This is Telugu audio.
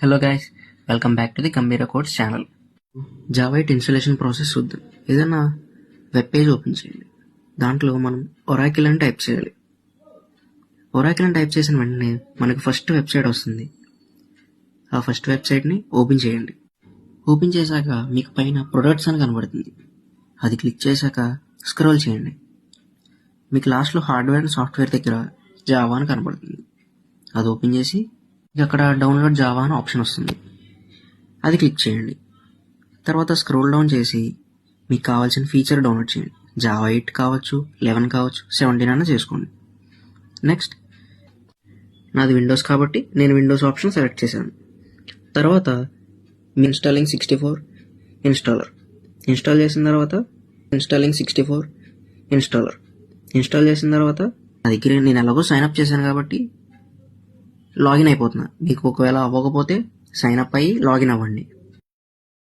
Hello guys, welcome back to the Gambhira Codes channel. Java 8 installation process చూద్దాం. ఏదైనా వెబ్ పేజ్ ఓపెన్ చేయండి. దాంట్లో మనం ఒరాకిల్ అని టైప్ చేయాలి. ఒరాకిల్ అని టైప్ చేసిన వెంటనే మనకు ఫస్ట్ వెబ్సైట్ వస్తుంది. ఆ ఫస్ట్ వెబ్సైట్ని ఓపెన్ చేయండి. ఓపెన్ చేశాక మీకు పైన ప్రొడక్ట్స్ అని కనబడుతుంది. అది క్లిక్ చేశాక స్క్రోల్ చేయండి. మీకు లాస్ట్లో హార్డ్వేర్ అండ్ సాఫ్ట్వేర్ దగ్గర జావా అని కనబడుతుంది. అది ఓపెన్ చేసి అక్కడ డౌన్లోడ్ జావా అని ఆప్షన్ వస్తుంది. అది క్లిక్ చేయండి. తర్వాత స్క్రోల్ డౌన్ చేసి మీకు కావాల్సిన ఫీచర్ డౌన్లోడ్ చేయండి. జావా 8 కావచ్చు, 11 కావచ్చు, 17 అయినా చేసుకోండి. నెక్స్ట్ నాది విండోస్ కాబట్టి నేను విండోస్ ఆప్షన్ సెలెక్ట్ చేశాను. తర్వాత మీ ఇన్స్టాలింగ్ 64 ఇన్స్టాలర్ ఇన్స్టాల్ చేసిన తర్వాత ఇన్స్టాలింగ్ 64 ఇన్స్టాల్ చేసిన తర్వాత నా దగ్గర నేను ఎలాగో సైన్అప్ చేశాను కాబట్టి లాగిన్ అయిపోతున్నా. మీకు ఒకవేళ అవ్వకపోతే సైన్ అప్ అయ్యి లాగిన్ అవ్వండి.